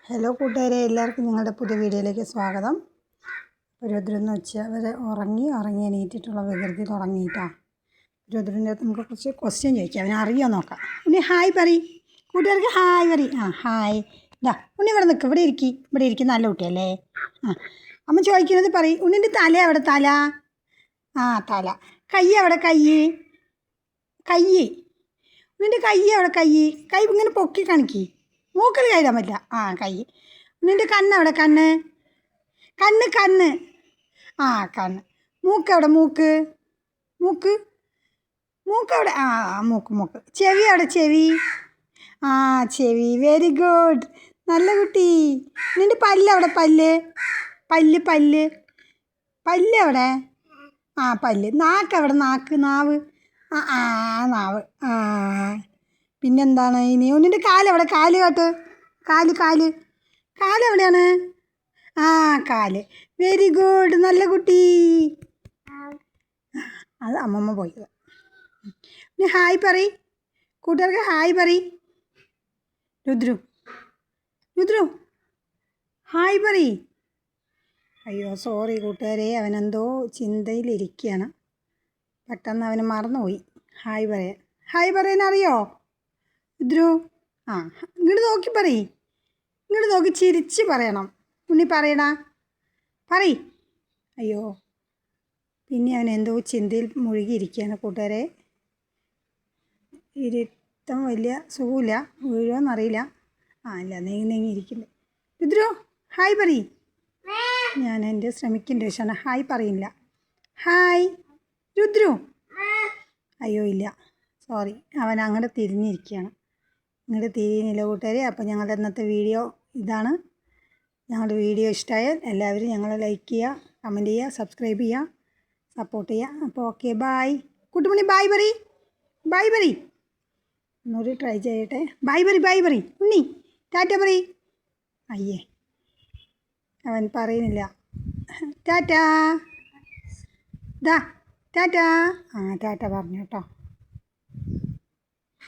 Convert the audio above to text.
Hello കൂട്ടുകാരെ, എല്ലാവർക്കും ഞങ്ങളുടെ പുതിയ വീഡിയോയിലേക്ക് സ്വാഗതം. രുദ്രന്ന് വെച്ചാൽ അവർ ഉറങ്ങി എണീറ്റിട്ടുള്ള വികൃതി തുടങ്ങിയിട്ടാ. രുദ്രൻ്റെ അടുത്ത് നമുക്ക് കുറച്ച് ക്വസ്റ്റ്യൻ ചോദിക്കാം, അവനെ അറിയോ നോക്കാം. ഉണ്ണി ഹായ് പറയും, കൂട്ടുകാർക്ക് ഹായ് പറയും. ഹായ്. ഇതാ ഉണ്ണി ഇവിടെ നിൽക്കും, ഇവിടെ ഇരിക്കും, നല്ല കുട്ടിയല്ലേ. അമ്മ ചോദിക്കുന്നത് പറയും. ഉണ്ണിൻ്റെ തല എവിടെ? തല തല. കൈ എവിടെ? കൈ ഉണ്ണിൻ്റെ കൈ എവിടെ? കൈ ഇങ്ങനെ പൊക്കി കാണിക്കി. മൂക്കിൽ കയറാൻ പറ്റില്ല. കൈ. നിൻ്റെ കണ്ണെവിടെ? കണ്ണ് കണ്ണ്. കണ്ണ്. മൂക്കെവിടെ? മൂക്ക് എവിടെ? മൂക്ക്. ചെവി എവിടെ? ചെവി. വെരി ഗുഡ്, നല്ല കുട്ടി. നിൻ്റെ പല്ലെവിടെ? പല്ലെവിടെ? പല്ല്. നാക്കെവിടെ? നാവ്. നാവ്. പിന്നെന്താണ് ഇനി? നിൻ്റെ കാലെവിടെ? കാല് കാട്ട്. കാലെവിടെയാണ്? കാല്. വെരി ഗുഡ്, നല്ല കുട്ടി. അത് അമ്മമ്മ പോയത്. ഇനി ഹായ് പറയ്, കൂട്ടുകാർക്ക് ഹായ് പറയ്. രുദ്രു ഹായ് പറയ്. അയ്യോ സോറി കൂട്ടുകാരെ, അവനെന്തോ ചിന്തയിലിരിക്കുകയാണ്. പെട്ടെന്ന് അവന് മറന്നുപോയി ഹായ് പറയാൻ അറിയോ രുദ്രു? ഇങ്ങോട്ട് നോക്കി പറയ്, ഇങ്ങോട്ട് നോക്കി ചിരിച്ച് പറയണം. ഉണ്ണി പറയടാ, പറയ്. അയ്യോ, പിന്നെ അവൻ എന്തോ ചിന്തയിൽ മുഴുകിയിരിക്കുകയാണ് കൂട്ടുകാരെ. ഇരുത്തം വലിയ സുഖമില്ല, വീഴുമെന്നറിയില്ല. ഇല്ല, നീങ്ങിയിരിക്കുന്നു. രുദ്രു ഹായ് പറയ്. ഞാൻ എൻ്റെ ശ്രമിക്കേണ്ട വിഷയമാണ്, ഹായ് പറയുന്നില്ല. ഹായ് രുദ്രു. അയ്യോ ഇല്ല, സോറി, അവൻ അങ്ങോട്ട് തിരിഞ്ഞിരിക്കുകയാണ്. ഇങ്ങോട്ട് തിരിയുന്നില്ല കൂട്ടുകാരെ. അപ്പോൾ ഞങ്ങളുടെ ഇന്നത്തെ വീഡിയോ ഇതാണ്. ഞങ്ങളുടെ വീഡിയോ ഇഷ്ടമായാൽ എല്ലാവരും ഞങ്ങളെ ലൈക്ക് ചെയ്യുക, കമൻറ്റ് ചെയ്യുക, സബ്സ്ക്രൈബ് ചെയ്യുക, സപ്പോർട്ട് ചെയ്യുക. അപ്പോൾ ഓക്കെ, ബായ്. കുട്ടുമണി ബായ് പറയ്. ഒന്നൂടി ട്രൈ ചെയ്യട്ടെ. ബായ് പറയ്. ഉണ്ണി ടാറ്റ പറയ്. അയ്യേ, അവൻ പറയുന്നില്ല. ടാറ്റാ. ടാറ്റ പറഞ്ഞു കേട്ടോ.